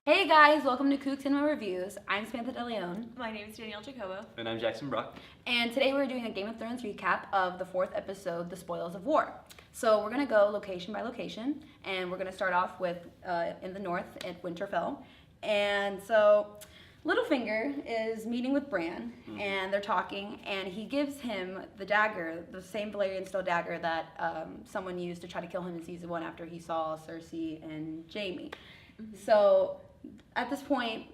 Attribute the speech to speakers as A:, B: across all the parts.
A: Hey guys, welcome to Coog Cinema Reviews. I'm Samantha De Leon.
B: My name is Danielle Jacobo.
C: And I'm Jackson Brock.
A: And today we're doing a Game of Thrones recap of the fourth episode, The Spoils of War. So we're going to go location by location, and we're going to start off with in the north at Winterfell. And so Littlefinger is meeting with Bran, and they're talking, and he gives him the dagger, the same Valyrian steel dagger that someone used to try to kill him in season 1 after he saw Cersei and Jaime. So at this point,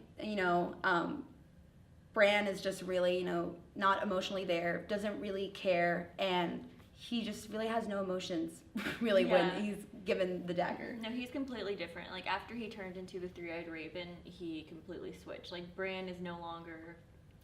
A: Bran is just really, not emotionally there, doesn't really care, and he just really has no emotions, really, when he's given the dagger.
B: No, he's completely different. Like, after he turned into the Three-Eyed Raven, he completely switched. Like, Bran is no longer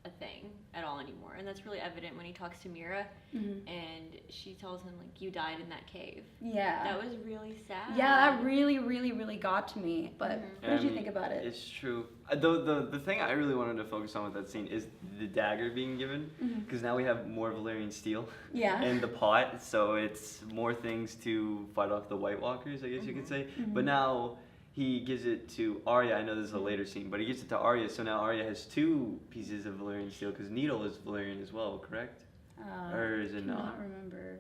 B: a thing at all anymore, and that's really evident when he talks to Mira, and she tells him, like, you died in that cave.
A: Yeah.
B: That was really sad.
A: Yeah, that really, really, really got to me, but what did you think about it?
C: It's true. The thing I really wanted to focus on with that scene is the dagger being given, because now we have more Valyrian steel in the pot, so it's more things to fight off the White Walkers, I guess you could say. But now he gives it to Arya. I know this is a later scene, but he gives it to Arya, so now Arya has 2 pieces of Valyrian steel, because Needle is Valyrian as well, correct? Or is it not?
A: I don't remember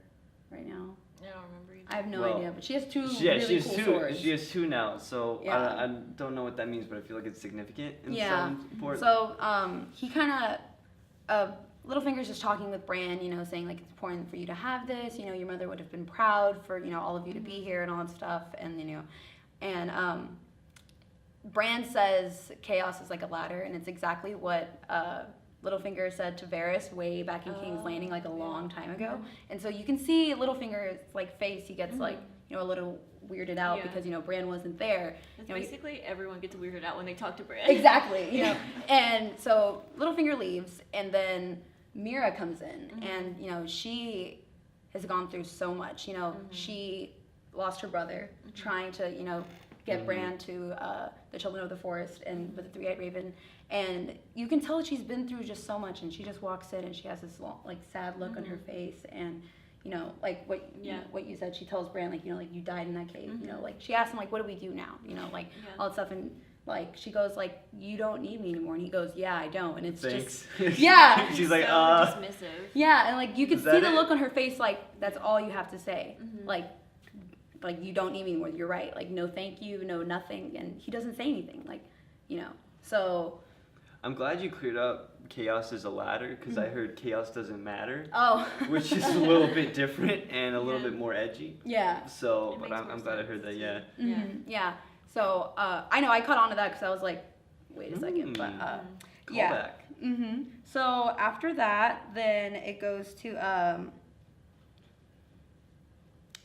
A: right now.
B: I don't remember either.
A: I have no idea, but she has 2
C: she
A: really
C: has
A: cool
C: 2.
A: swords.
C: She has 2 now, so
A: Yeah.
C: I don't know what that means, but I feel like it's significant in some port.
A: So he kind of, Littlefinger's just talking with Bran, saying like it's important for you to have this. Your mother would have been proud for all of you to be here and all that stuff, and Bran says chaos is like a ladder, and it's exactly what Littlefinger said to Varys way back in King's Landing like a long time ago. And so you can see Littlefinger's like face, he gets like a little weirded out because Bran wasn't there.
B: It's basically everyone gets weirded out when they talk to Bran.
A: Exactly. And so Littlefinger leaves, and then Mira comes in, and she has gone through so much. She lost her brother trying to get Bran to the Children of the Forest and with the Three-Eyed Raven, and you can tell she's been through just so much, and she just walks in and she has this long, like sad look on her face, and like what you said, she tells Bran like you died in that cave, like she asks him like what do we do now, all that stuff, and like she goes like you don't need me anymore, and he goes yeah I don't, and it's
C: Thanks.
A: just
C: She's like
B: so dismissive.
A: and like you could see the
C: it?
A: look on her face, like that's all you have to say, like you don't need me anymore, you're right, like no thank you, no nothing, and he doesn't say anything, like so
C: I'm glad you cleared up chaos is a ladder, because I heard chaos doesn't matter, which is a little bit different and a little bit more edgy. So, but I'm glad I heard that.
A: So I know I caught on to that because I was like, wait a second, but
C: Callback.
A: So after that, then it goes to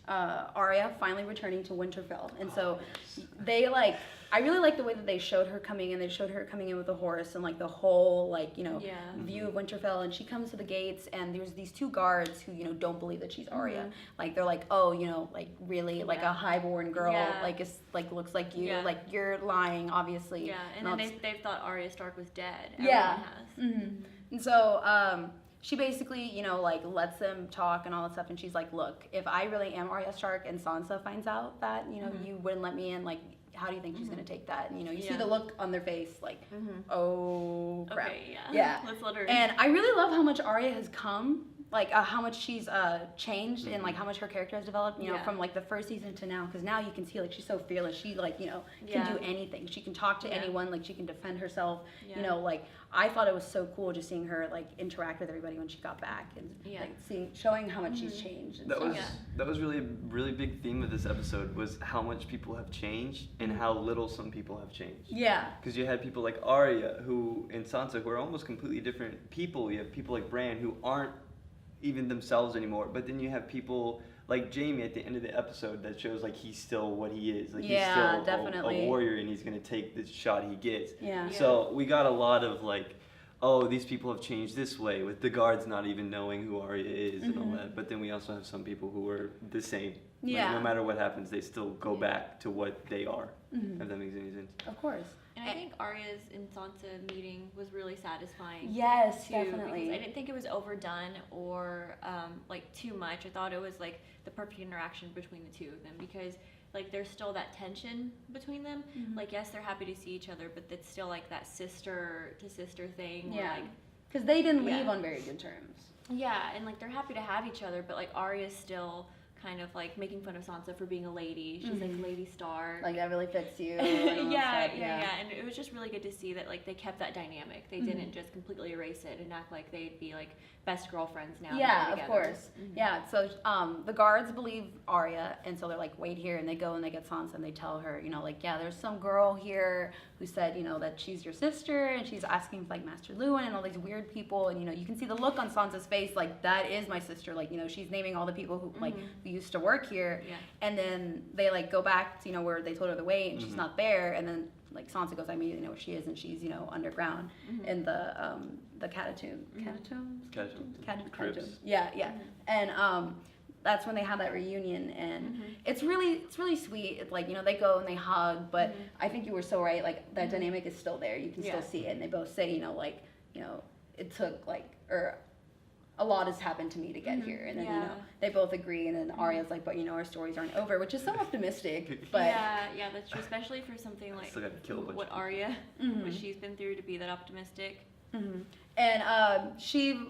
A: Arya finally returning to Winterfell, and so they like. I really like the way that they showed her coming in. They showed her coming in with a horse and like the whole view of Winterfell, and she comes to the gates, and there's these 2 guards who don't believe that she's Arya. Like they're like, oh, like really like a highborn girl, like is like looks like you, like you're lying, obviously.
B: And then they've thought Arya Stark was dead.
A: And so she basically like lets them talk and all that stuff, and she's like, look, if I really am Arya Stark and Sansa finds out that you wouldn't let me in, like how do you think she's gonna take that? And you see the look on their face, like, oh crap.
B: Okay, let's let her.
A: And I really love how much Arya has come, like how much she's changed, and like how much her character has developed. From like the first season to now, because now you can see like she's so fearless. She like can do anything. She can talk to anyone. Like she can defend herself. Like I thought it was so cool just seeing her like interact with everybody when she got back, and like showing how much she's changed. And
C: that was really really big theme of this episode, was how much people have changed and how little some people have changed. Because you had people like Arya and Sansa who are almost completely different people. You have people like Bran who aren't even themselves anymore, but then you have people like Jaime at the end of the episode that shows like he's still what he is, like he's still a warrior, and he's gonna take the shot he gets. So we got a lot of like, oh, these people have changed this way, with the guards not even knowing who Arya is and all that. But then we also have some people who are the same. Like, no matter what happens, they still go back to what they are. If that makes any sense.
A: Of course.
B: And I think Arya's and Sansa meeting was really satisfying.
A: Yes,
B: too,
A: definitely.
B: Because I didn't think it was overdone or like too much. I thought it was like the perfect interaction between the 2 of them, because like there's still that tension between them. Like, yes, they're happy to see each other, but it's still like that sister to sister thing.
A: Yeah.
B: Like,
A: because they didn't leave on very good terms.
B: Yeah, and like they're happy to have each other, but like Arya's still kind of like making fun of Sansa for being a lady. She's like Lady Stark.
A: Like, that really fits you.
B: yeah. And it was just really good to see that like they kept that dynamic. They didn't just completely erase it and act like they'd be like best girlfriends now.
A: Yeah, of course. Yeah, so the guards believe Arya, and so they're like, wait here, and they go and they get Sansa and they tell her, you know, like, yeah, there's some girl here who said, you know, that she's your sister, and she's asking for like Master Luwin and all these weird people, and you know, you can see the look on Sansa's face, like, that is my sister, like, you know, she's naming all the people who like who used to work here, and then they like go back to, you know, where they told her to wait, and she's not there, and then like Sansa goes, I immediately know where she is, and she's, you know, underground in the catacombs.
C: Crypts.
A: Yeah. And that's when they have that reunion, and it's really sweet. It's like, you know, they go and they hug, but I think you were so right. Like, that dynamic is still there. You can still see it, and they both say, you know, like, you know, it took like, or a lot has happened to me to get here, and then you know, they both agree, and then Arya's like, but you know, our stories aren't over, which is so optimistic. But
B: yeah, that's true, especially for something like what Arya, what she's been through, to be that optimistic.
A: And she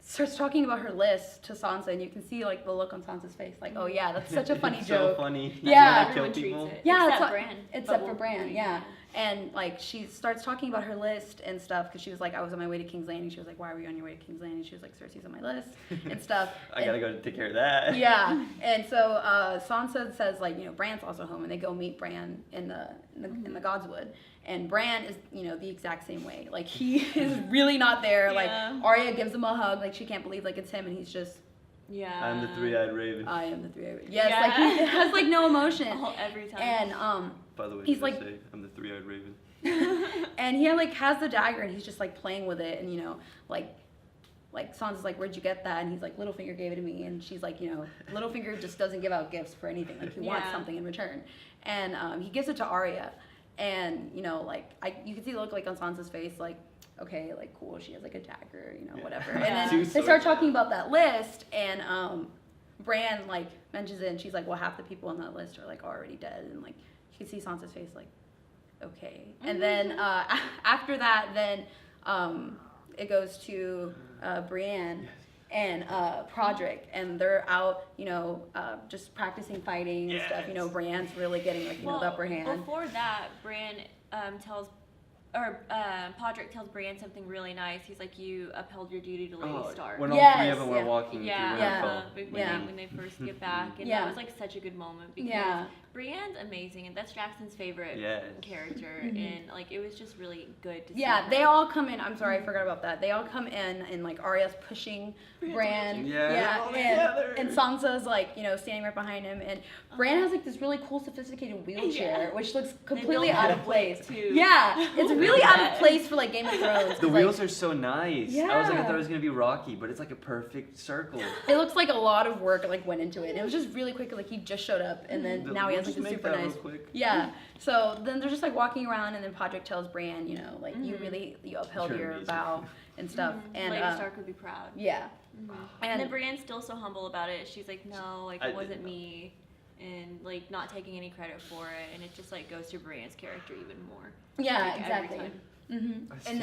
A: starts talking about her list to Sansa, and you can see like the look on Sansa's face, like, oh yeah, that's such a funny joke.
C: So funny.
A: Yeah,
B: everyone treats it.
A: Yeah,
B: except Bran.
A: Except for Bran, yeah. And like, she starts talking about her list and stuff, because she was like, I was on my way to King's Landing. She was like, why were you on your way to King's Landing? She was like, Cersei's on my list and stuff.
C: I gotta go take care of that.
A: Yeah. And so Sansa says, like, you know, Bran's also home, and they go meet Bran in the Godswood. And Bran is, you know, the exact same way. Like, he is really not there. Like, Arya gives him a hug, like, she can't believe like it's him, and he's just,
C: I'm the three-eyed raven.
A: I am the three-eyed raven. Yes, like, he has like no emotion.
B: Every time.
A: And
C: by the way,
A: he's like,
C: I'm the three-eyed raven.
A: and he like has the dagger, and he's just like playing with it, and you know, like Sansa's like, where'd you get that? And he's like, Littlefinger gave it to me. And she's like, you know, Littlefinger just doesn't give out gifts for anything. Like, he wants something in return. And he gives it to Arya. And, you know, like, you can see the look like on Sansa's face, like, okay, like, cool, she has like a dagger, you know, whatever. And then they start talking about that list, and Bran like mentions it, and she's like, well, half the people on that list are like already dead. And like, you can see Sansa's face, like, okay. And then after that, then it goes to Brienne and Podrick, and they're out, you know, just practicing fighting and stuff. You know, Brienne's really getting like, you know, the upper hand.
B: Before that, Bran Podrick tells Bran something really nice. He's like, you upheld your duty to Lady Stark.
C: When all three of them were walking
B: when they first get back, and that was like such a good moment, because Brienne's amazing, and that's Jackson's favorite character, and like, it was just really good to see her.
A: They all come in. I'm sorry, I forgot about that. They all come in, and like, Arya's pushing Bran, and Sansa's like, you know, standing right behind him, and Bran has like this really cool, sophisticated wheelchair, which looks completely out of place. It's really out of place for like Game of Thrones.
C: The wheels are so nice. I was like, I thought it was gonna be rocky, but it's like a perfect circle.
A: It looks like a lot of work like went into it. It was just really quick. Like, he just showed up, and then now he has like a super nice. Yeah. So then they're just like walking around, and then Podrick tells Bran, you know, like, you upheld your vow and stuff. And
B: Lady Stark would be proud.
A: Yeah.
B: And then Brienne's still so humble about it. She's like, no, like, it wasn't me, and like, not taking any credit for it, and it just like goes to Brienne's character even more.
A: Yeah,
B: like,
A: exactly. And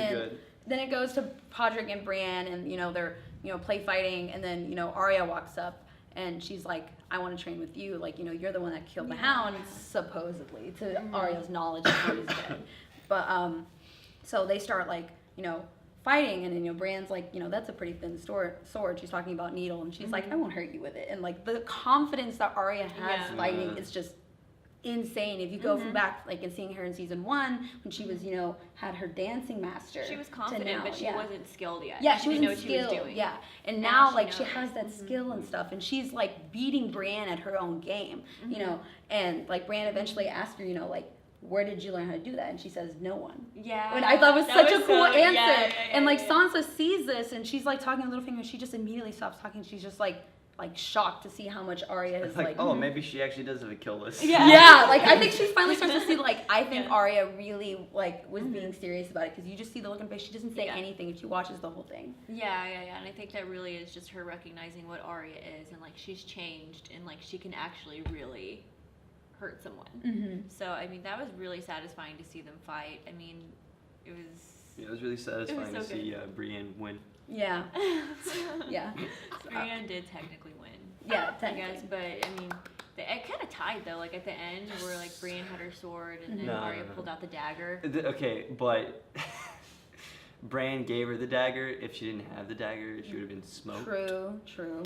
A: then it goes to Podrick and Brienne, and you know, they're, you know, play fighting, and then, you know, Arya walks up, and she's like, I want to train with you, like, you know, you're the one that killed the Hound, supposedly, to Arya's knowledge before he's dead. But so they start like, you know, fighting, and you know, Bran's like, you know, that's a pretty thin sword. She's talking about needle, and she's like, I won't hurt you with it. And like, the confidence that Arya has fighting is just insane. If you go from back, like, and seeing her in season 1, when she was, you know, had her dancing master.
B: She was confident, but she wasn't skilled yet.
A: Yeah, she
B: wasn't
A: skilled. She was doing. Yeah, and now like, she has that skill and stuff, and she's like beating Bran at her own game, you know. And like, Bran eventually asked her, you know, like, where did you learn how to do that? And she says, no one.
B: Yeah.
A: And I thought it was such a cool answer. And like, Sansa sees this, and she's like talking to Littlefinger, and she just immediately stops talking. She's just like shocked to see how much Arya is like.
C: Oh, maybe she actually does have a kill list.
A: Yeah, like, I think she finally starts to see, like, I think Arya really like was being serious about it, because you just see the look in her face. She doesn't say anything, and she watches the whole thing.
B: Yeah. And I think that really is just her recognizing what Arya is, and like, she's changed, and like, she can actually really hurt someone.
A: Mm-hmm.
B: So I mean, that was really satisfying to see them fight. I mean, it was.
C: Yeah, it was really satisfying
B: so
C: to see Brienne win.
A: Yeah. Yeah.
B: Brienne did technically win.
A: Yeah,
B: I guess, but I mean, it kind of tied though. Like at the end, where like Brienne had her sword and then Arya pulled out the dagger.
C: Okay, but Bran gave her the dagger. If she didn't have the dagger, she would have been smoked.
A: True.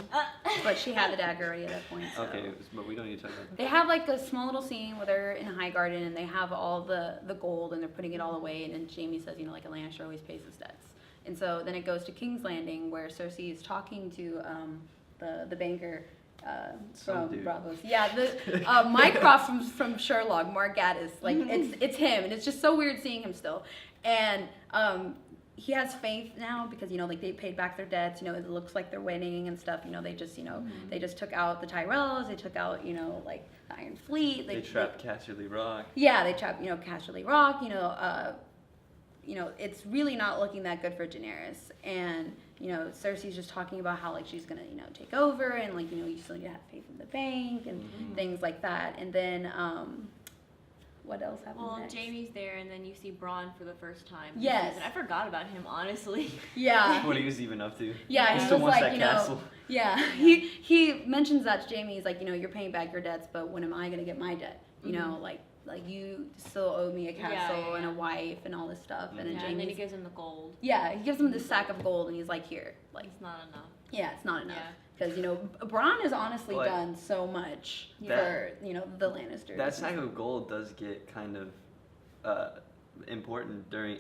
A: But she had the dagger already at that point. So.
C: Okay, but we don't need to talk about that.
A: They have like a small little scene where they're in Highgarden and they have all the gold and they're putting it all away. And then Jaime says, like a Lannister always pays his debts. And so then it goes to King's Landing where Cersei is talking to the banker from Bravos. Yeah, the Mycroft from Sherlock, Mark Gaddis. Like it's him, and it's just so weird seeing him still. And he has faith now because like they paid back their debts. It looks like they're winning and stuff. They just they just took out the Tyrells. They took out like the Iron Fleet.
C: They trapped Casterly Rock.
A: Yeah, they trapped Casterly Rock. It's really not looking that good for Daenerys. And, Cersei's just talking about how, like, she's going to, take over and, like, you still need to have faith in the bank and things like that. And then, what else happens next?
B: Jaime's there, and then you see Bronn for the first time.
A: Yes.
B: And I forgot about him, honestly.
A: Yeah.
C: What he was even up to.
A: Yeah,
C: he
A: he
C: still
A: was
C: wants
A: like,
C: that castle.
A: Yeah, he mentions that to Jaime. He's like, you're paying back your debts, but when am I going to get my debt? Like you still owe me a castle and a wife and all this stuff. And then
B: and then he gives him the gold.
A: Yeah, he gives him this sack of gold and he's like, here. Like,
B: it's not enough.
A: Yeah, it's not enough. Because, Bronn has honestly done so much for, the Lannisters.
C: That sack of gold does get kind of important during,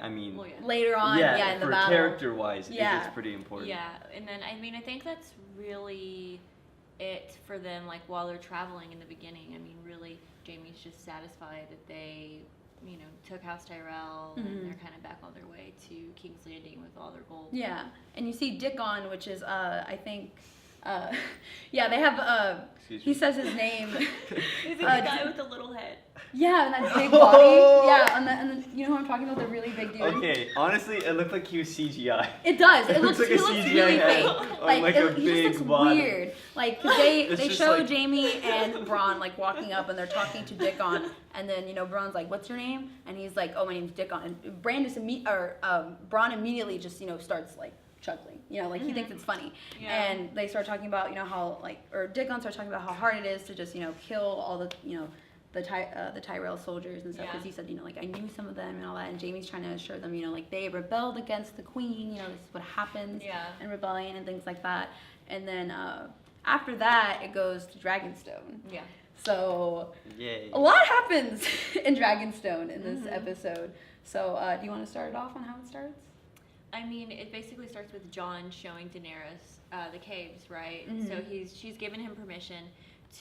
A: later on, in the
C: for
A: battle.
C: Character-wise, it gets pretty important.
B: Yeah, and then, I think that's really it for them, like, while they're traveling in the beginning. Really, Jaime's just satisfied that they, took House Tyrell and they're kind of back on their way to King's Landing with all their gold.
A: Yeah, and you see Dickon, which is, I think, they have, he says his name.
B: He's the guy with the little head.
A: Yeah, and that big body. Yeah, and you know who I'm talking about, the really big dude.
C: Okay, honestly, it looked like he was CGI.
A: It does. It looks
C: like
A: he looks
C: CGI
A: really
C: head
A: fake.
C: like a
A: he
C: big
A: just looks
C: body.
A: weird. Like, 'cause they show
C: like...
A: Jaime and Bronn, like, walking up, and they're talking to Dickon, and then, Bronn's like, what's your name? And he's like, oh, my name's Dickon. And Bronn immediately just, starts, like, chuckling. He thinks it's funny. Yeah. And they start talking about, how, like, or Dickon starts talking about how hard it is to just, kill all the, the Tyrell soldiers and stuff, because he said, like, I knew some of them and all that, and Jaime's trying to assure them, like, they rebelled against the queen, this is what happens in rebellion and things like that. And then after that, it goes to Dragonstone. Yeah. So
C: Yay.
A: A lot happens in Dragonstone in this episode. So do you want to start it off on how it starts?
B: It basically starts with Jon showing Daenerys the caves, right? So she's given him permission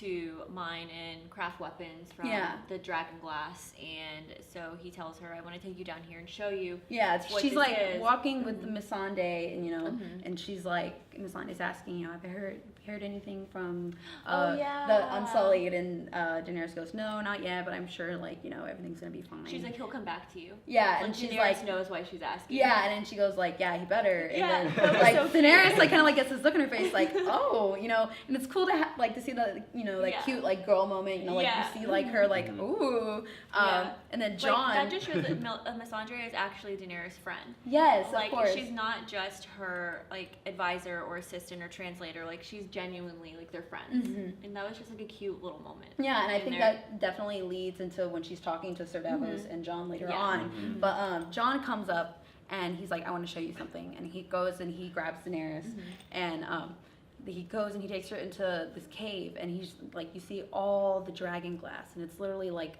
B: to mine and craft weapons from the dragon glass, and so he tells her, I want to take you down here and show you. Yeah,
A: she's like walking with the Missandei, and and she's like, Missandei's asking, have you heard anything from the Unsullied? And Daenerys goes, no, not yet, but I'm sure, like, everything's gonna be fine.
B: She's like, he'll come back to you.
A: Yeah, and she's
B: Daenerys
A: like,
B: knows why she's asking.
A: Yeah, and then she goes like, yeah, he better. And then like so Daenerys like kind of like gets this look on her face, like, oh, and it's cool to like to see that cute like girl moment, like you see like her like ooh, and then Jon.
B: That just shows that Missandei is actually Daenerys' friend.
A: Yes,
B: like,
A: of course.
B: She's not just her like advisor or assistant or translator. Like, she's genuinely like their friends, and that was just like a cute little moment.
A: Yeah, and I think that definitely leads into when she's talking to Sir Davos and Jon later on. But Jon comes up and he's like, I want to show you something, and he goes and he grabs Daenerys and he goes and he takes her into this cave, and he's like, you see all the dragon glass, and it's literally like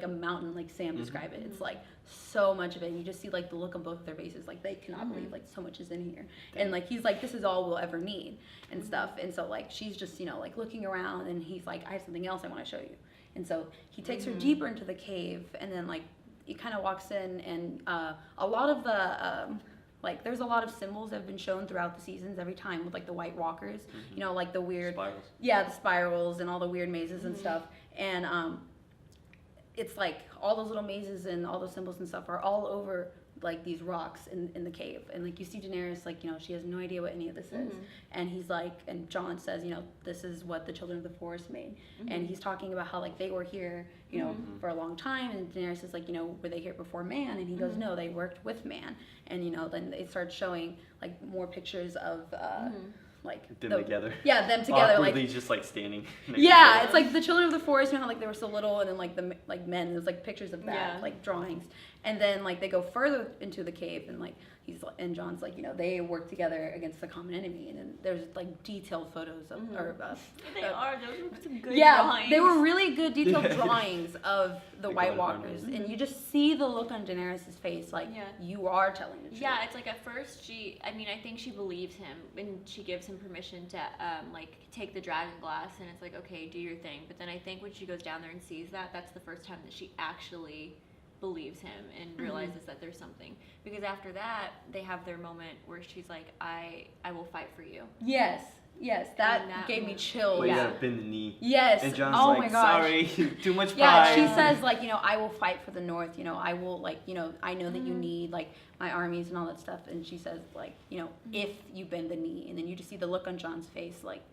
A: a mountain, like Sam described it. It's like so much of it, and you just see like the look on both of their faces, like they cannot believe like so much is in here. And like he's like, this is all we'll ever need and stuff. And so like she's just like looking around, and he's like, I have something else I want to show you. And so he takes her deeper into the cave, and then like he kind of walks in, and a lot of the like, there's a lot of symbols that have been shown throughout the seasons every time with, like, the White Walkers, like the weird...
C: Spirals.
A: Yeah, the spirals and all the weird mazes and stuff. And it's like all those little mazes and all those symbols and stuff are all over like these rocks in the cave, and like you see Daenerys, like, you know, she has no idea what any of this is, and he's like, and Jon says, you know, this is what the children of the forest made, and he's talking about how like they were here, you know, for a long time, and Daenerys is like, you know, were they here before man? And he goes, no, they worked with man, and you know, then they start showing like more pictures of like
C: them together.
A: Yeah, them together.
C: Awkwardly,
A: like
C: just like standing.
A: Yeah, it's like the children of the forest, you know how like they were so little, and then like the like men, there's like pictures of that, like drawings, and then like they go further into the cave, and like Jon's like, you know, they work together against the common enemy, and then there's like detailed photos of or
B: those were some good
A: drawings. They were really good detailed drawings of the White Walkers, and you just see the look on Daenerys' face, like you are telling the truth.
B: Yeah, it's like at first I think she believes him, and she gives him permission to like take the dragon glass, and it's like, okay, do your thing. But then I think when she goes down there and sees that, that's the first time that she actually believes him and realizes that there's something, because after that they have their moment where she's like, I will fight for you.
A: Yes, that gave me chills.
C: Well, you gotta bend the knee.
A: Yes.
C: And Jon's
A: like,
C: my gosh. Sorry, too much pride.
A: Yeah, she says like, you know, I will fight for the North, you know, I will, like, you know, I know that you need like my armies and all that stuff, and she says like, you know, if you bend the knee, and then you just see the look on Jon's face, like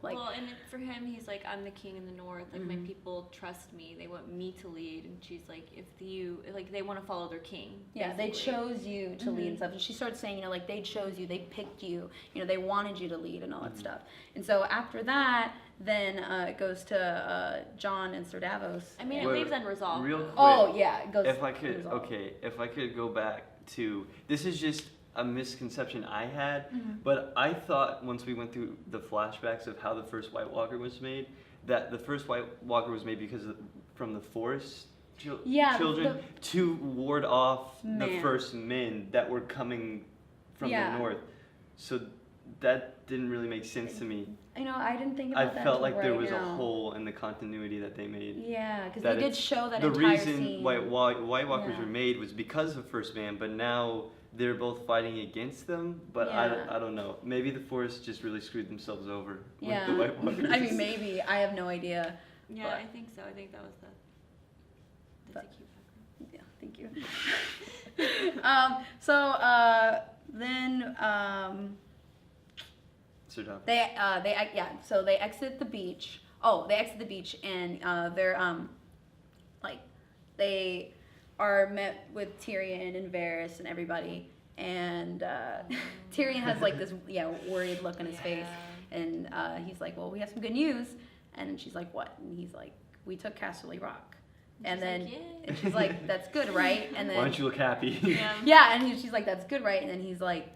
B: well, and for him, he's like, I'm the king in the North. Like, my people trust me. They want me to lead. And she's like, they want to follow their king.
A: Yeah, they chose you to lead and stuff. And she starts saying, you know, like, they chose you. They picked you. You know, they wanted you to lead and all that stuff. And so after that, then it goes to Jon and Sir Davos.
B: I mean, it leaves unresolved.
C: Real quick.
A: Oh, yeah, it goes
C: if I could go back to, this is just a misconception I had, but I thought once we went through the flashbacks of how the first White Walker was made, that the first White Walker was made because from the forest children to ward off the first men that were coming from the north. So that didn't really make sense to me.
A: I know, I didn't think about that.
C: I felt like there was a hole in the continuity that they made.
A: Yeah, because they did show that
C: the
A: entire
C: reason
A: scene.
C: White Walkers were made was because of First Man, but now they're both fighting against them, but I don't know. Maybe the Forest just really screwed themselves over with the White Walkers.
A: I mean, maybe. I have no idea.
B: Yeah, I think so. I think that was that's a cute background.
A: Yeah, thank you. Then
C: Sir Tom.
A: they exit the beach. Oh, they exit the beach, and they're like they are met with Tyrion and Varys and everybody, and Tyrion has like this worried look on his face, and he's like, well, we have some good news, and she's like, what? And he's like, we took Casterly Rock, and then and she's like, that's good, right? And then
C: why don't you look happy?
A: And she's like, that's good, right? And then he's like,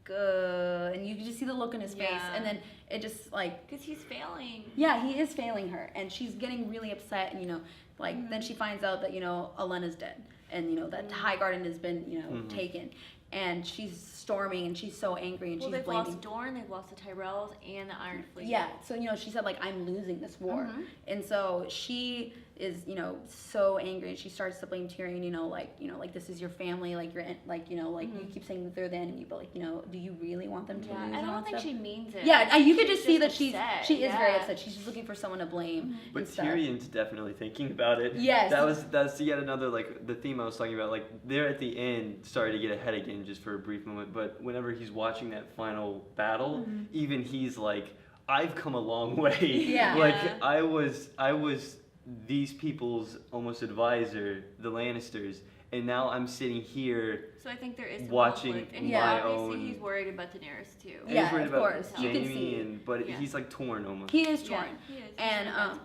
A: good, and you can just see the look on his face, and then it just like,
B: because he's failing.
A: Yeah, he is failing her, and she's getting really upset, and like then she finds out that Olenna's dead, and that Highgarden has been taken, and she's storming, and she's so angry, and she's blaming.
B: Well, they've lost Dorne, they've lost the Tyrells, and the Iron Fleet.
A: Yeah, so she said like, I'm losing this war, and so she is so angry, and she starts to blame Tyrion, like this is your family, like you're like you keep saying that they're the enemy, but like do you really want them to lose?
B: I don't think she means it.
A: Yeah, you could just see that she is very upset. She's just looking for someone to blame.
C: But Tyrion's definitely thinking about it.
A: Yes,
C: that's yet another like the theme I was talking about. Like they're at the end. Sorry to get ahead again, just for a brief moment, but whenever he's watching that final battle, even he's like, I've come a long way.
A: Yeah,
C: like I was these people's almost advisor, the Lannisters, and now I'm sitting here.
B: So I think there is
C: watching
B: conflict. And
C: my
B: obviously
C: own.
B: He's worried about Daenerys too.
A: Yeah,
C: he's worried
A: of
C: about
A: course.
C: Jaime,
A: You can see.
C: but he's like torn almost.
A: He is torn.
B: He is.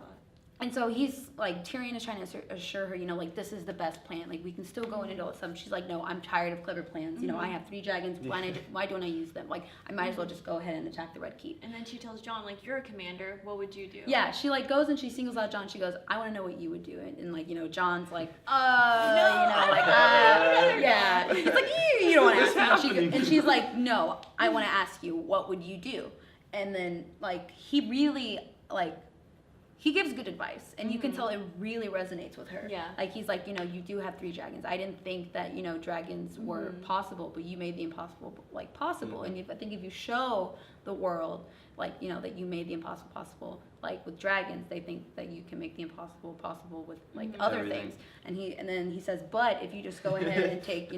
A: And so he's like, Tyrion is trying to assure her, like, this is the best plan. Like, we can still go into all this stuff. She's like, no, I'm tired of clever plans. I have 3 dragons. Why don't I use them? Like, I might as well just go ahead and attack the Red Keep.
B: And then she tells Jon, like, you're a commander. What would you do?
A: Yeah, she like goes and she singles out Jon. She goes, I want to know what you would do. And like, Jon's like, yeah. He's like, you don't want to ask me. And she's like, no, I want to ask you, what would you do? And then like, he really like he gives good advice, and you can tell it really resonates with her.
B: Yeah.
A: Like, he's like, you do have 3 dragons. I didn't think that, dragons were possible, but you made the impossible, like, possible. And I think if you show the world, like, that you made the impossible possible, like, with dragons, they think that you can make the impossible possible with, like, other
C: Everything.
A: things. And then he says, but if you just go ahead and take,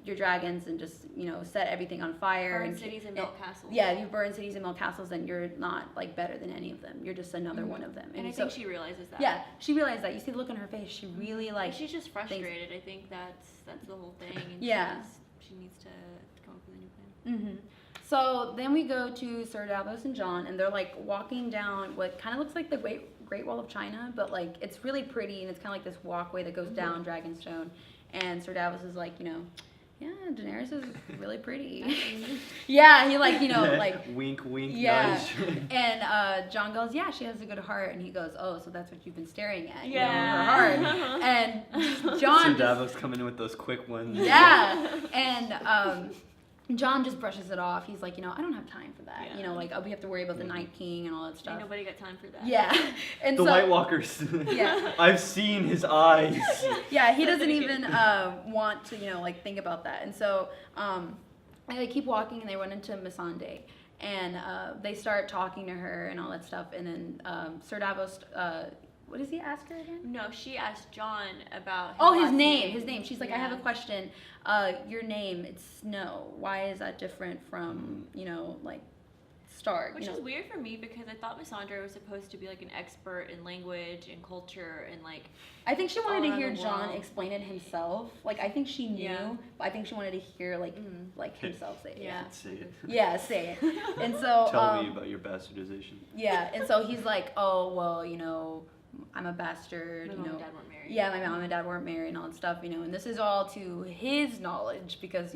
A: your dragons and just, set everything on fire.
B: Burn
A: and
B: cities and melt castles.
A: Yeah, if you burn cities and melt castles, then you're not, like, better than any of them. You're just another one of them.
B: And I think she realizes that.
A: Yeah, she realized that. You see the look on her face. She really, like...
B: She's just frustrated. I think that's the whole thing. And
A: Yeah.
B: she needs to come up with a new plan.
A: So then we go to Sir Davos and Jon, and they're, like, walking down what kind of looks like the Great Wall of China, but, like, it's really pretty, and it's kind of like this walkway that goes down Dragonstone. And Sir Davos is like, yeah, Daenerys is really pretty. Yeah, he like, like...
C: Wink, wink,
A: yeah.
C: nudge.
A: And Jon goes, yeah, she has a good heart. And he goes, oh, so that's what you've been staring at,
B: Yeah.
A: her heart. And Jon
C: Sir Davos coming in with those quick ones.
A: Yeah. And Jon just brushes it off. He's like, I don't have time for that.
B: Yeah.
A: Like, we have to worry about the Night King and all that stuff.
B: Ain't nobody got time for that.
A: Yeah. And
C: The
A: so,
C: White Walkers.
A: Yeah.
C: I've seen his eyes.
A: Yeah, he doesn't even want to, like, think about that. And so they keep walking, and they run into Missandei. And they start talking to her and all that stuff. And then Sir Davos, what does he ask her again?
B: No, she asked Jon about
A: His
B: last
A: name. She's like, I have a
B: Yeah.
A: question. Your name, it's Snow. Why is that different from, like, Stark?
B: Which is weird for me because I thought Missandei was supposed to be like an expert in language and culture and like.
A: I think she wanted
B: all
A: to
B: around
A: hear
B: the
A: Jon
B: world.
A: explain it himself. Like, I think she knew,
B: Yeah.
A: but I think she wanted to hear, like himself say it.
B: Yeah.
C: Say it.
A: Yeah, say it. And so.
C: Tell me about your bastardization.
A: Yeah, and so he's like, oh, well, I'm a bastard.
B: My mom and dad weren't married.
A: Yeah, my mom and dad weren't married and all that stuff, and this is all to his knowledge because,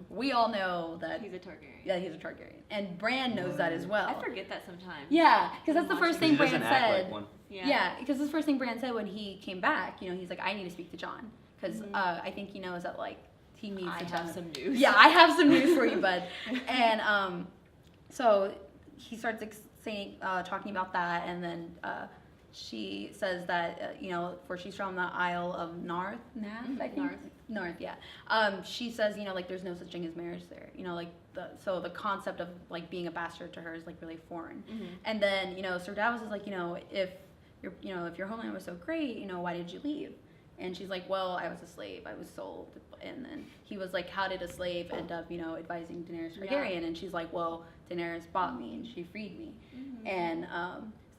A: we all know that
B: He's a Targaryen.
A: yeah, he's a Targaryen. And Bran knows that as well.
B: I forget that sometimes.
A: Yeah, because that's the first thing
C: He
A: Bran
C: doesn't act
A: said.
C: like one.
A: Yeah, because that's the first thing Bran said when he came back. He's like, I need to speak to Jon. Because I think he knows that, like, he needs
B: I
A: to
B: have some news.
A: Yeah, I have some news for you, bud. And so he starts talking about that, and then she says that, for she's from the Isle of Narth, I think? North, yeah. She says, like, there's no such thing as marriage there. Like, so the concept of, like, being a bastard to her is, like, really foreign. And then, Sir Davos is like, if your homeland was so great, why did you leave? And she's like, well, I was a slave. I was sold. And then he was like, how did a slave end up, advising Daenerys Targaryen? Yeah. And she's like, well, Daenerys bought me and she freed me. And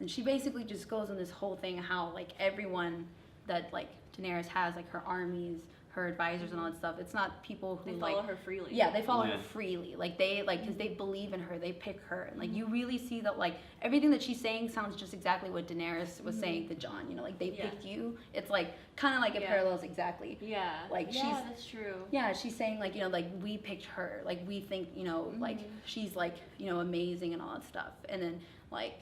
A: she basically just goes on this whole thing how, like, everyone that, like, Daenerys has, like, her armies, her advisors and all that stuff, it's not people who,
B: they follow her freely.
A: Yeah, they follow her freely. Like, they, like, because they believe in her, they pick her. And, like, you really see that, like, everything that she's saying sounds just exactly what Daenerys was saying to Jon. Like, they picked you. It's, like, kind of like it parallels exactly.
B: Yeah.
A: Like,
B: that's true.
A: Yeah, she's saying, like, like, we picked her. Like, we think, like, she's, like, amazing and all that stuff. And then, like,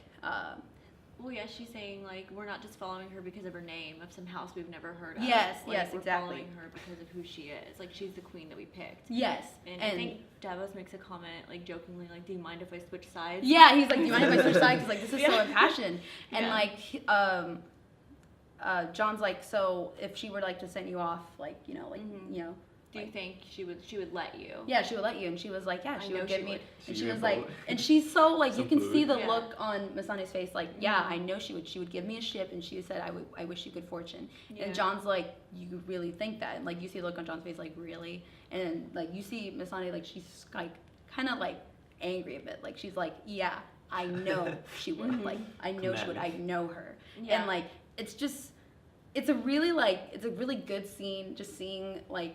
B: well, yeah, she's saying, like, we're not just following her because of her name, of some house we've never heard of.
A: Yes,
B: like,
A: yes,
B: we're
A: exactly.
B: Following her because of who she is. Like, she's the queen that we picked.
A: Yes.
B: And I think Davos makes a comment, like, jokingly, like, do you mind if I switch sides?
A: Yeah, he's like, do you mind if I switch sides? Because, like, this is so impassioned. And, like, Jon's like, so if she were, like, to send you off, like,
B: Do you think she would let you?
A: Yeah, she would let you. And she was like, yeah, she would give me. And she
C: Give
A: was
C: me a
A: like,
C: boat.
A: and she's so, like, you can
C: Some
A: see the
C: food.
A: look on Missandei's face, like, yeah, I know she would. She would give me a ship, and she said, I wish you good fortune.
B: Yeah.
A: And Jon's like, you really think that? And, like, you see the look on Jon's face, like, really? And, like, you see Missandei, like, she's, like, kind of, like, angry a bit. Like, she's like, yeah, I know she would. Like, I know she would. I know her.
B: Yeah.
A: And, like, it's just, it's a really good scene, just seeing, like,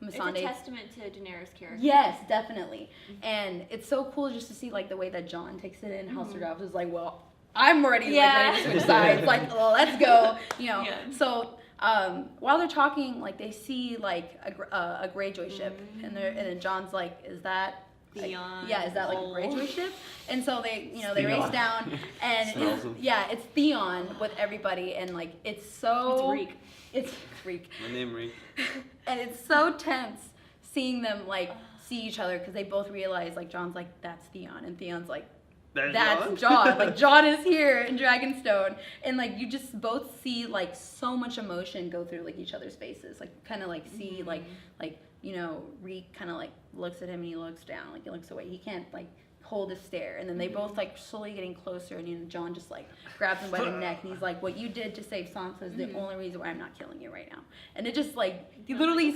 A: Missandei.
B: It's a testament to Daenerys' character.
A: Yes, definitely. And it's so cool just to see, like, the way that Jon takes it in, how Sir Davos is like, well, I'm already like, ready to switch sides. Like, well, let's go.
B: Yeah.
A: So while they're talking, like, they see, like, a Greyjoy ship. And then Jon's like, is that
B: Theon.
A: yeah, is that like a Greyjoy ship? And so they, they
C: Theon.
A: race down, and
C: Smells them.
A: yeah, it's Theon with everybody, and, like, it's so
B: Reek.
A: It's Reek.
C: My name Reek.
A: And it's so tense seeing them, like, see each other because they both realize, like, Jon's like, that's Theon, and Theon's like,
C: That's
A: Jon. Like, Jon is here in Dragonstone. And, like, you just both see, like, so much emotion go through, like, each other's faces. Like, kind of, like, see, like, you know, Reek kind of, like, looks at him and he looks down. Like, he looks away. He can't, like, hold a stare. And then they both, like, slowly getting closer. And, you know, Jon just, like, grabs him by the neck. And he's like, what you did to save Sansa is the only reason why I'm not killing you right now. And it just, like, it literally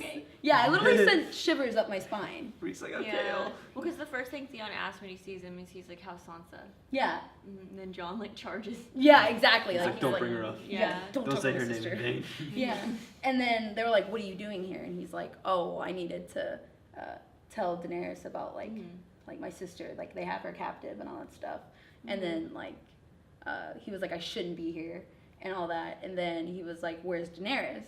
A: sent shivers up my spine.
C: Reek's like, okay.
B: Well, because the first thing Theon asks when he sees him is he's like, how's Sansa?
A: Yeah.
B: And then Jon, like, charges.
A: Yeah, exactly.
C: He's
A: Like,
C: like, don't bring her up.
B: Yeah.
A: Don't
C: Don't
A: talk
C: say
A: about
C: her
A: my
C: name
A: sister.
C: in vain.
A: Yeah. And then they were like, what are you doing here? And he's like, oh, I needed to tell Daenerys about, like, like my sister, like they have her captive and all that stuff. And then like he was like, I shouldn't be here and all that. And then he was like, where's Daenerys?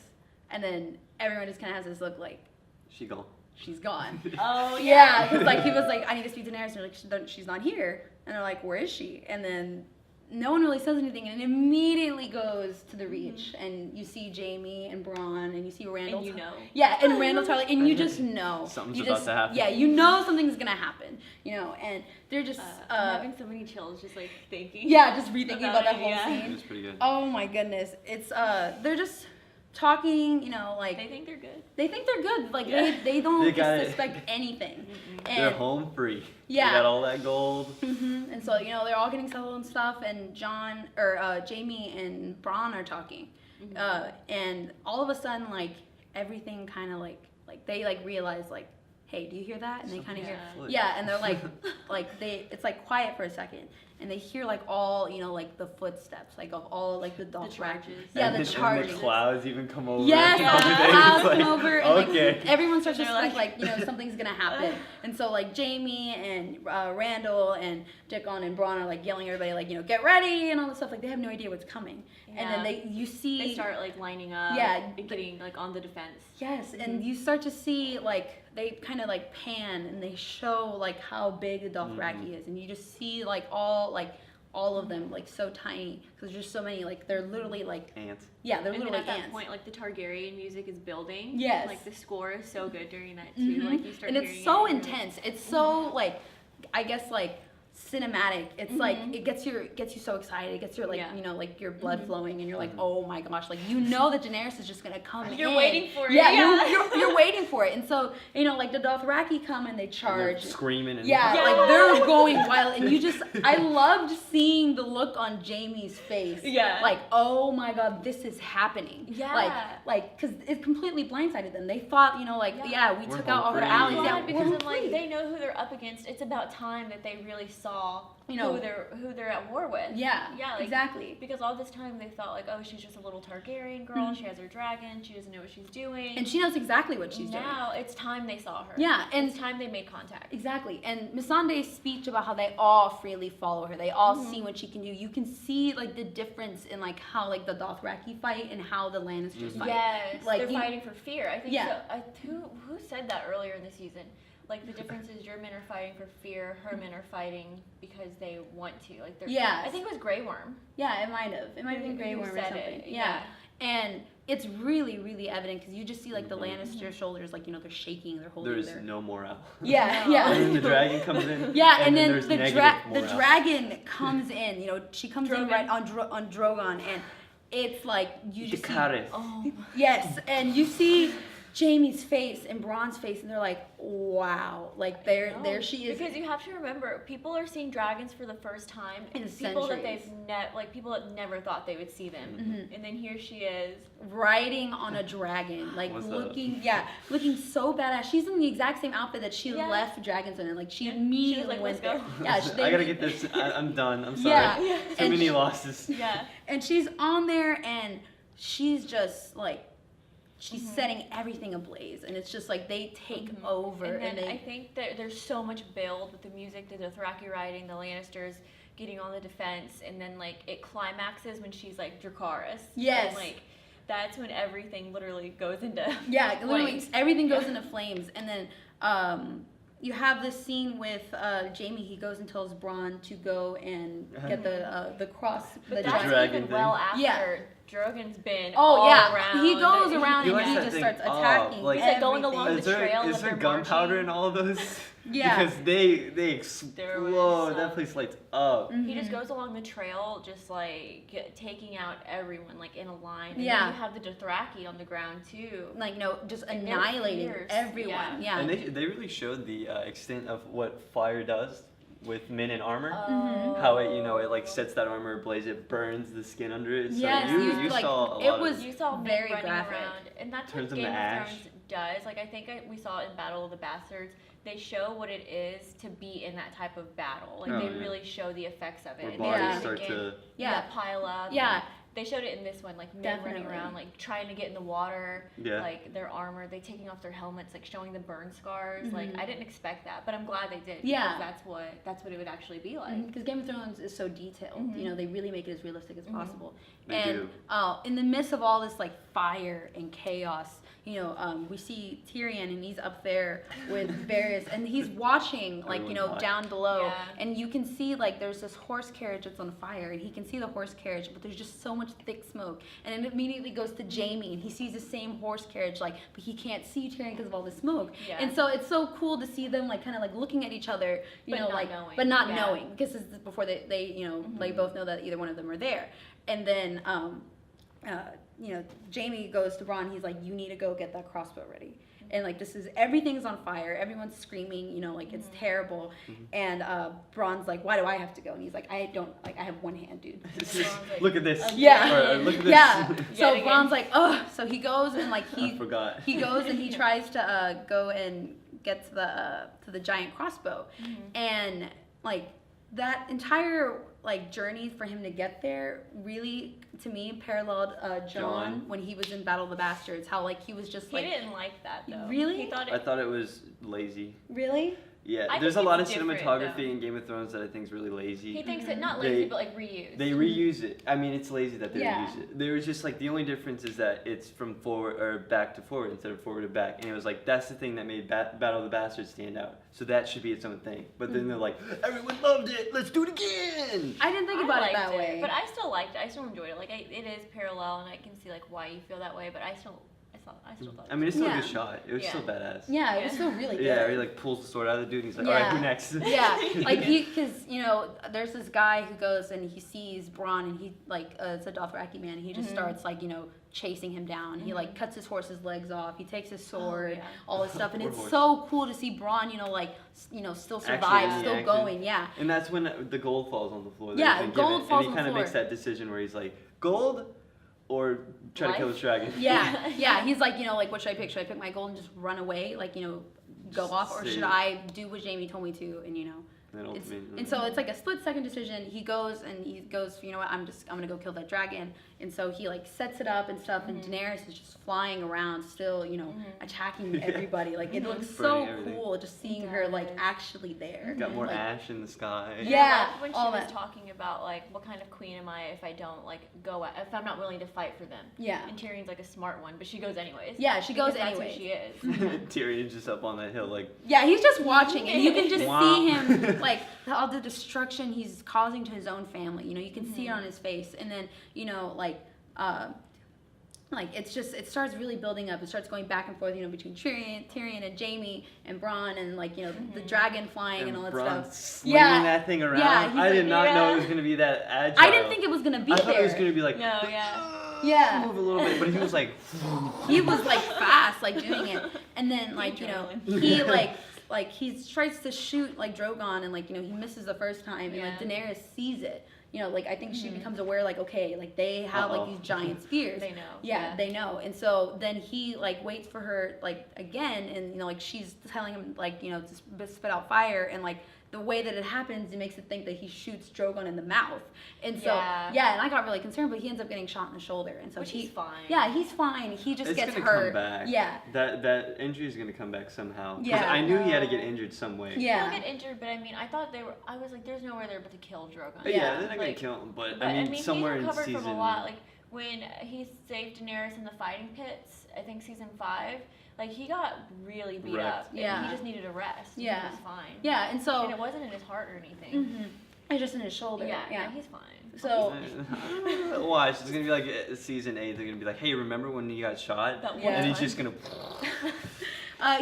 A: And then everyone just kind of has this look like,
C: She gone.
A: she's gone.
B: Oh,
A: Yeah, because like he was like, I need to speak to Daenerys. And they're like, she's not here. And they're like, where is she? And then no one really says anything, and it immediately goes to the Reach, and you see Jaime and Bronn, and you see Randall.
B: And you know.
A: Yeah, and Randall Tarly, and you just know.
C: Something's
A: you
C: about
A: just,
C: to happen.
A: Yeah, you know something's gonna happen. You know, and they're just.
B: I'm having so many chills just like thinking.
A: Yeah, just rethinking about that whole
B: yeah.
C: It
A: scene.
C: was pretty good.
A: Oh my goodness, it's they're just talking. You know, like
B: They think they're good.
A: they think they're good. Like
B: Yeah.
A: they don't
C: They got it.
A: suspect anything.
C: They're
A: And
C: home free.
A: Yeah.
C: They got all that gold.
A: And so, you know, they're all getting settled and stuff, and Jaime and Bronn are talking. And all of a sudden, like, everything kind of, like, they, like, realize, like, hey, do you hear that? And they kind of hear, yeah, and they're, like, it's, like, quiet for a second. And they hear, like, all, you know, like, the footsteps, like, of all, like, the Dothraki.
B: charges.
A: Yeah,
C: And
A: the charges.
C: And the clouds even come over.
A: Yes,
C: and
A: all the
C: everything.
A: clouds
C: It's
A: come over, and
C: okay.
A: like everyone starts to
B: They're
A: suspect, like, you know, something's gonna happen. And so like Jaime and Randall and Dickon and Bronn are like yelling at everybody, like, you know, get ready and all this stuff. Like they have no idea what's coming. And then you see
B: They start like lining up.
A: Yeah.
B: And getting like on the defense.
A: Yes, and you start to see like they kind of like pan and they show like how big the Dothraki is, and you just see like all of them like so tiny because there's just so many, like they're literally like
C: Ants.
A: Yeah, they're
B: And then
A: literally
B: at that
A: ants.
B: point, like the Targaryen music is building.
A: Yes.
B: Like the score is so good during that too. Like you start
A: and
B: hearing
A: it's so
B: it,
A: intense. It's so like, I guess like cinematic. It's like it gets you so excited. It gets your like you know like your blood flowing, and you're like, oh my gosh, like you know that Daenerys is just gonna come in.
B: You're waiting for it.
A: Yeah, you're waiting for it. And so you know like the Dothraki come and they charge.
C: They're screaming and
A: Like they're going wild, and you just I loved seeing the look on Jaime's face.
B: Yeah.
A: Like, oh my god, this is happening.
B: Yeah.
A: Like because it completely blindsided them. They thought, you know, like we
C: We're
A: took out all
C: home
A: her
C: free.
A: allies.
B: Yeah,
A: Yeah,
B: because
A: we're
B: I'm like
A: free.
B: they know who they're up against. It's about time that they really saw
A: You know,
B: who they're at war with.
A: Yeah,
B: like,
A: exactly.
B: Because all this time they thought like, oh, she's just a little Targaryen girl. She has her dragon. She doesn't know what she's doing.
A: And she knows exactly what she's doing.
B: Now it's time they saw her.
A: Yeah, and
B: it's time they made contact.
A: Exactly. And Missandei's speech about how they all freely follow her. They all see what she can do. You can see like the difference in like how like the Dothraki fight and how the Lannisters fight.
B: Yes,
A: Like,
B: they're
A: you-
B: fighting for fear. I think
A: Yeah.
B: so. Who said that earlier in the season? Like the difference is your men are fighting for fear, her men are fighting because they want to. Like they're.
A: Yes.
B: I think it was Grey Worm.
A: Yeah, it might have. It might have been Grey
B: Who
A: Worm or
B: said
A: something.
B: it,
A: Yeah. And it's really, really evident because you just see like the Lannister shoulders, like, you know, they're shaking, they're holding
C: There's
A: their...
C: no morale.
A: Yeah,
B: No.
A: yeah.
C: And then the dragon comes in.
A: Yeah, and then
C: there's
A: the
C: negative
A: the
C: morale.
A: dragon comes in. You know, she comes in
B: Drogon.
A: right on Drogon, and it's like you just see,
C: Dracarys.
B: Oh.
A: yes, and you see Jaime's face and Bronn's face, and they're like, wow, like there she is.
B: Because you have to remember, people are seeing dragons for the first time,
A: In
B: and people that
A: centuries.
B: they've people that never thought they would see them, and then here she is.
A: Riding on a dragon, like
C: What's that?
A: looking so badass. She's in the exact same outfit that she
B: Yeah.
A: left dragons in, and like she
B: Yeah. She
A: immediately
B: was like,
A: went
B: "Let's
A: there.
B: go."
A: Yeah,
C: I gotta get this. I'm done. I'm sorry.
A: Yeah.
C: Too
A: And
C: many
A: she-
C: losses.
B: Yeah.
A: And she's on there, and she's just like, she's setting everything ablaze, and it's just like they take over,
B: And then
A: they
B: I think that there's so much build with the music, the Dothraki riding, the Lannisters getting on the defense, and then like it climaxes when she's like Dracarys.
A: Yes.
B: And like that's when everything literally goes into
A: yeah, literally
B: flames.
A: everything goes into flames, and then you have this scene with Jaime. He goes and tells Bronn to go and get the cross.
B: But
A: the
B: that's
C: dragon
B: even
C: thing.
B: well after
A: Yeah.
B: Drogon's been
A: Oh
B: all
A: yeah,
B: around.
A: he goes around
C: He
A: and
C: likes
A: he
C: that
A: just
C: thing
A: starts
C: up,
A: attacking.
C: like-
B: He's like going along
A: everything.
B: the trail
C: Is
B: that
C: there
B: they're
C: gunpowder
B: marching.
C: in all of those?
A: Yeah.
C: Because they explode. That place lights up.
B: He just goes along the trail, just like taking out everyone, like in a line. And then you have the Dothraki on the ground too.
A: Like, just annihilating everyone. Yeah.
C: And they really showed the extent of what fire does with men in armor. How it, it like sets that armor ablaze, it burns the skin under it. So you saw a lot of
B: you saw men
A: very
B: running
A: graphic.
B: around, and that's what Game of Thrones does. Like I think we saw it in Battle of the Bastards. They show what it is to be in that type of battle. Like they really show the effects of it.
C: Where bodies start to
B: pile up.
A: Yeah.
B: They showed it in this one, like men running around, like trying to get in the water, like their armor, they taking off their helmets, like showing the burn scars. Like I didn't expect that, but I'm glad they did.
A: Yeah,
B: because that's what it would actually be like.
A: Because Game of Thrones is so detailed. They really make it as realistic as possible.
C: They do.
A: In the midst of all this like fire and chaos, we see Tyrion and he's up there with Varys and he's watching like down below, and you can see like there's this horse carriage that's on fire, and he can see the horse carriage, but there's just so much thick smoke, and it immediately goes to Jaime, and he sees the same horse carriage, like, but he can't see Tyrion because of all the smoke. And so it's so cool to see them like kind of like looking at each other, but not knowing, because this is before they they both know that either one of them are there. And then Jaime goes to Bronn, he's like, you need to go get that crossbow ready. And like everything's on fire, everyone's screaming, like it's terrible. And Bronn's like, why do I have to go? And he's like, I have one hand, dude.
C: Look at this.
A: Look at this.
C: Yeah.
A: So Bronn's like, oh, so he goes and like
C: I forgot.
A: He goes and he tries to go and get to the giant crossbow, and like that entire like journey for him to get there really, to me, paralleled Jon when he was in Battle of the Bastards. How like he was just like,
B: he didn't like that though.
A: Really?
C: I thought it was lazy.
A: Really?
C: Yeah, there's a lot of cinematography in Game of Thrones that I think is really lazy.
B: He thinks it not lazy, but like reused.
C: They reuse it. I mean, it's lazy that they reuse it. There was just like the only difference is that it's from forward or back to forward instead of forward to back, and it was like that's the thing that made Battle of the Bastards stand out. So that should be its own thing. But then they're like, everyone loved it. Let's do it again.
A: I didn't think about it that way,
B: but I still liked it. I still enjoyed it. Like it is parallel, and I can see like why you feel that way. But I still thought.
C: I mean, it's still a good shot. It was still badass.
A: Yeah, it was still really good.
C: Yeah, he like pulls the sword out of the dude, and he's like, all right, who next?
A: Yeah, like because there's this guy who goes and he sees Bronn, and he like it's a Dothraki man, and he just starts like chasing him down. He like cuts his horse's legs off. He takes his sword, all this stuff, and it's so cool to see Bronn, still survive, still going. Yeah.
C: And that's when the gold falls on the floor.
A: Yeah, gold falls on the floor.
C: And he kind of makes that decision where he's like, gold or try to kill this dragon.
A: Yeah. He's like, what should I pick? Should I pick my gold and just run away, go off, or should I do what Jaime told me to, and so it's like a split-second decision. He goes, you know what, I'm gonna go kill that dragon. And so he like sets it up and stuff, and Daenerys is just flying around still, attacking everybody. Like it looks so cool just seeing her like actually there.
C: Got more ash in the sky.
A: Yeah.
B: When she was talking about like what kind of queen am I if I don't like if I'm not willing to fight for them. Yeah. And Tyrion's like a smart one, but she goes anyways.
A: Yeah, she goes anyways.
B: That's who she is.
C: Tyrion's just up on that hill like.
A: Yeah, he's just watching, and you can just see him like all the destruction he's causing to his own family. You can see it on his face, and then it starts really building up. It starts going back and forth, between Tyrion and Jaime and Bronn, and the dragon flying and all that stuff.
C: Slinging that thing around. Yeah, I did not know it was gonna be that agile.
A: I didn't think it was gonna be there.
C: I thought it was gonna be like move a little bit, but he was like
A: he was like fast, like doing it, and then he tries to shoot like Drogon, and he misses the first time, and Daenerys sees it. I think she becomes aware, okay, they have these giant spears.
B: They know.
A: Yeah, they know. And so then he waits for her again, and she's telling him to spit out fire, and the way that it happens, it makes it think that he shoots Drogon in the mouth. And so and I got really concerned, but he ends up getting shot in the shoulder, and so
B: he's fine.
A: Yeah, he's fine. He just gets hurt.
C: Come back.
A: Yeah.
C: That injury is gonna come back somehow.
A: Yeah.
C: I knew he had to get injured some way.
B: Yeah. He'll get injured, but I mean, I was like, there's no way they're about to kill Drogon.
C: Yeah, they're not gonna kill him, but I mean, somewhere
B: he's recovered
C: in season.
B: From a lot. When he saved Daenerys in the fighting pits, I think season 5. He got really beat up. Yeah. He just needed a rest.
A: Yeah.
B: He was fine.
A: Yeah, and so.
B: And it wasn't in his heart or anything.
A: Mm-hmm. It's just in his shoulder.
B: Yeah, he's fine.
A: So.
C: Watch, it's gonna be like season 8. They're gonna be like, hey, remember when you got shot?
A: Yeah.
C: And he's just gonna.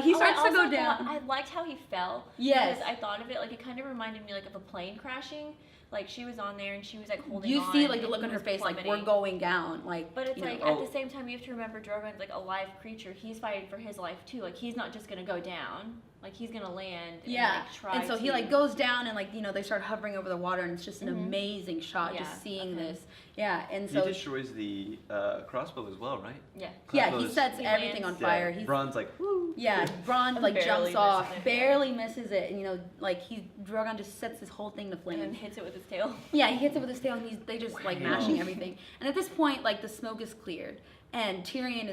A: He starts to go down.
B: I liked how he fell.
A: Yes.
B: Because I thought of it, like, it kind of reminded me, like, of a plane crashing. Like, she was on there and she was, like, holding on.
A: You see, like, the look on her face, like, we're going down. Like,
B: but it's like, at the same time, you have to remember Drogon's, like, a live creature. He's fighting for his life, too. Like, he's not just going to go down. Like, he's going to land and, like, try
A: and so he, like, goes down and, like, you know, they start hovering over the water and it's just an amazing shot just seeing this. Yeah, and so...
C: He destroys the crossbow as well, right?
B: Yeah.
A: Yeah, he sets everything on fire.
C: Yeah. Bronn's like, woo!
A: Yeah, Bronn, like, jumps off, barely misses it, and, you know, like, Drogon just sets this whole thing to flame.
B: And hits it with his tail.
A: Yeah, he hits it with his tail, and they just, like, mashing everything. And at this point, like, the smoke is cleared. And Tyrion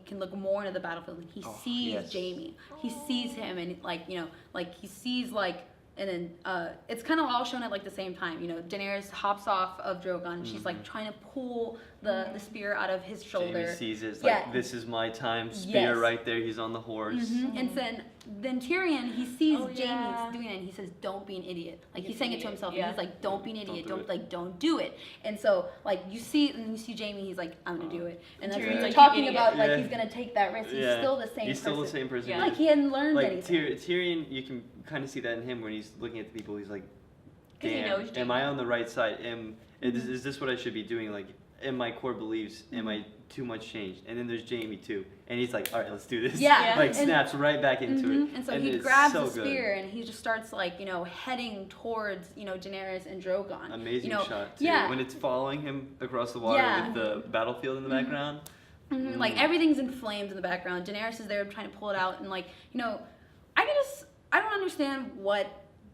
A: can look more into the battlefield, and he sees Jaime. He sees him, and like, you know, like he sees like, and then it's kind of all shown at like the same time. You know, Daenerys hops off of Drogon, and she's like trying to pull the spear out of his shoulder.
C: Jaime sees it, like, this is my time. Spear right there. He's on the horse.
A: And then Tyrion, he sees Jaime's doing it, and he says, "Don't be an idiot." Like he's saying it to himself, and he's like, "Don't be an idiot. Don't do it." And so like you see Jaime, he's like, "I'm gonna do it." And that's when he's like talking about like he's gonna take that risk. He's still the same.
C: He's still the same person.
A: Like he hadn't learned anything.
C: Tyrion, you can kind of see that in him when he's looking at the people. He's like, "Damn,
B: he
C: am I on the right side? Is this what I should be doing? Like, in my core beliefs, am I too much changed?" And then there's Jaime too, and he's like, "All right, let's do this."
A: Yeah,
C: like snaps right back into it.
A: And so he grabs the spear and he just starts like, you know, heading towards, you know, Daenerys and Drogon.
C: Amazing shot too.
A: Yeah.
C: When it's following him across the water with the battlefield in the background.
A: Like everything's in flames in the background. Daenerys is there trying to pull it out, and like, you know, I don't understand what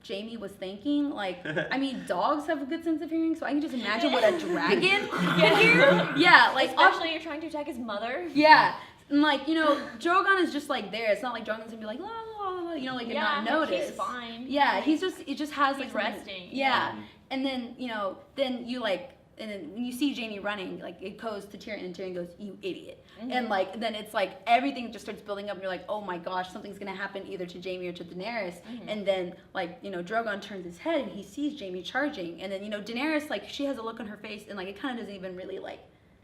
A: Jaime was thinking. Like, I mean, dogs have a good sense of hearing, so I can just imagine what a dragon can hear. Yeah, like
B: especially you're trying to attack his mother.
A: Yeah, and like, you know, Drogon is just like there. It's not like Drogon's gonna be like la la la, you know, like and not notice.
B: He's fine.
A: Yeah, it just has like
B: resting.
A: Yeah, and then you know, then you like. And then when you see Jaime running, like it goes to Tyrion, and Tyrion goes, "You idiot!" And like then it's like everything just starts building up, and you're like, "Oh my gosh, something's gonna happen either to Jaime or to Daenerys." And then like, you know, Drogon turns his head and he sees Jaime charging, and then, you know, Daenerys, like, she has a look on her face, and like it kind of doesn't even really like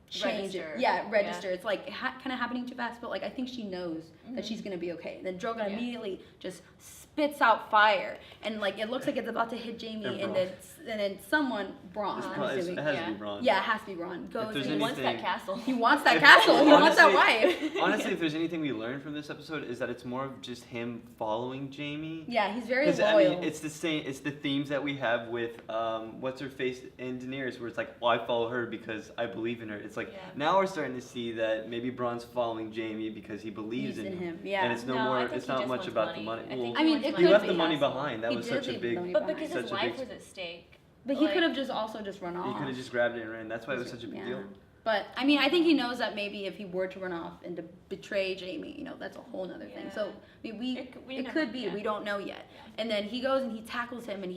A: change
B: register.
A: Register. It's like kind of happening too fast, but like I think she knows that she's gonna be okay. And then Drogon immediately just spits out fire, and like it looks like it's about to hit Jaime, and then someone, Bronn, I'm assuming.
C: It has to be Bronn.
A: Yeah, it has to be Bronn. Goes and
B: he wants that castle.
A: He wants that castle. He wants that wife.
C: Honestly, if there's anything we learned from this episode, is that it's more of just him following Jaime.
A: Yeah, he's very loyal.
C: I mean, it's the same. It's the themes that we have with what's her face and Daenerys, where it's like, well, I follow her because I believe in her. It's like now we're starting to see that maybe Bronn's following Jaime because he believes in him.
A: Yeah,
C: and it's it's not much about the money. Well,
A: I mean,
C: he left the money behind. That was such a big.
B: But because his life was at stake.
A: But he could have just run off.
C: He could have just grabbed it and ran. That's why it was such a big deal.
A: But I mean, I think he knows that maybe if he were to run off and to betray Jaime, you know, that's a whole other thing. So I mean, it could be. We don't know yet. And then he goes and he tackles him, and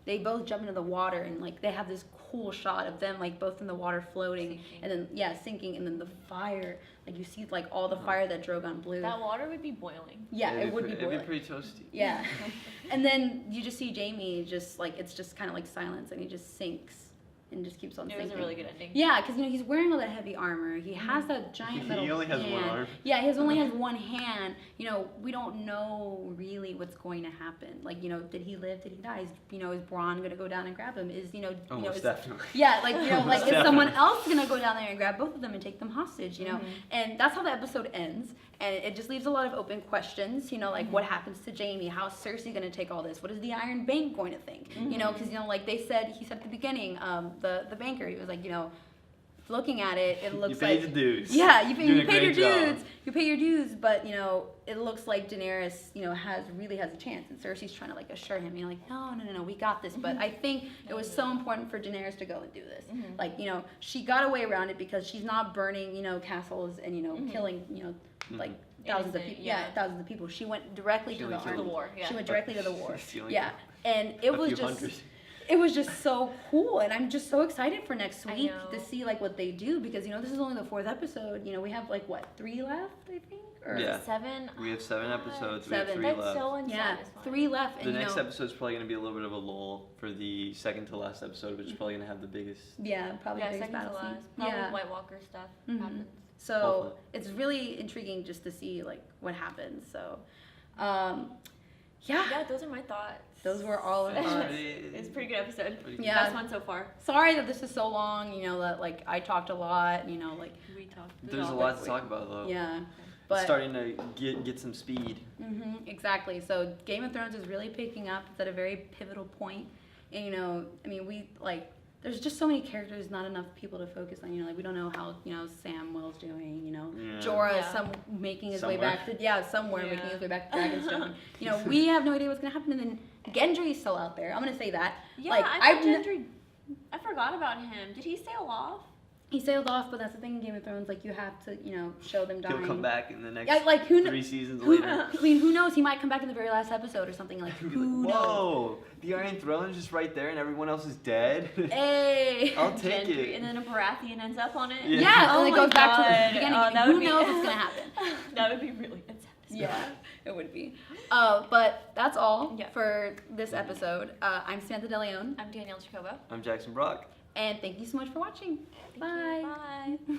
A: they both jump into the water, and like they have this cool shot of them like both in the water floating, and then sinking, and then the fire, like you see like all the fire that Drogon blew.
B: That water would be boiling.
A: Yeah, it would be boiling.
C: It'd be pretty toasty.
A: Yeah. And then you just see Jaime just like, it's just kind of like silence, and he just sinks and just keeps on sinking.
B: It was a really good ending.
A: Yeah, because, you know, he's wearing all that heavy armor. He has that giant metal
C: He only has one arm.
A: Yeah, he only has one hand. You know, we don't know really what's going to happen. Like, you know, did he live? Did he die? Is Bronn going to go down and grab him?
C: Almost definitely.
A: Yeah, like, you know, like, is someone else going to go down there and grab both of them and take them hostage, you know? And that's how the episode ends. And it just leaves a lot of open questions, you know, like what happens to Jaime? How's Cersei going to take all this? What is the Iron Bank going to think? You know, because, you know, like he said at the beginning, the banker, he was like, you know, looking at it, it looks like...
C: You paid your dues.
A: Yeah, you paid your dues. You pay your dues, but, you know, it looks like Daenerys, you know, really has a chance. And Cersei's trying to, like, assure him, you know, like, no, we got this. But I think it was so important for Daenerys to go and do this. Like, you know, she got away around it because she's not burning, you know, castles and, you know, killing, you know, like... thousands of people. Yeah, thousands of people. She went directly to the
B: war. Yeah.
A: She went directly to the war. Yeah, and it was just so cool, and I'm just so excited for next week to see like what they do, because, you know, this is only the 4th episode. You know, we have like 3 left, I think. Or
B: 7.
C: We have 7 episodes.
A: 7.
C: We have 3
B: That's
C: left.
B: so unsatisfying.
A: 3 left. And,
C: the next episode's probably going to be a little bit of a lull for the second to last episode, which is probably going to have the biggest.
A: Yeah, probably the biggest
B: second
A: battle
B: to last.
A: scene.
B: Probably White Walker stuff happens.
A: So
C: Hopefully.
A: it's really intriguing just to see like what happens. So,
B: Yeah, those are my thoughts.
A: Those were all of us.
B: It's a pretty good episode.
A: Yeah.
B: Best one so far.
A: Sorry that this is so long. You know that like I talked a lot. You know like
B: We talked.
C: There's a lot to talk about though.
A: yeah.
C: It's starting to get some speed.
A: Exactly. So Game of Thrones is really picking up. It's at a very pivotal point. And, you know, I mean, there's just so many characters, not enough people to focus on. You know, like, we don't know how, you know, Samwell's doing, you know.
C: Yeah.
A: Jorah is making his way back to, making his way back to Dragonstone. You know, we have no idea what's going to happen. And then Gendry's still out there. I'm going to say that.
B: Yeah,
A: like,
B: I forgot about him. Did he sail off?
A: He sailed off, but that's the thing in Game of Thrones. Like, you have to, you know, show them dying.
C: He'll come back in the next 3 seasons later.
A: I mean, who knows? He might come back in the very last episode or something. Like, who knows?
C: Whoa! The Iron Throne is just right there, and everyone else is dead.
A: Hey!
C: I'll take
B: Gendry,
C: it.
B: And then a Baratheon ends up on it.
A: Yeah, and it goes back to the beginning.
B: That
A: Who
B: would be,
A: knows what's gonna happen?
B: That would be really intense.
A: Yeah, it would be. But that's all for this episode. I'm Samantha De Leon.
B: I'm Danielle Jacobo.
C: I'm Jackson Brock.
A: And thank you so much for watching. Bye.
B: Bye.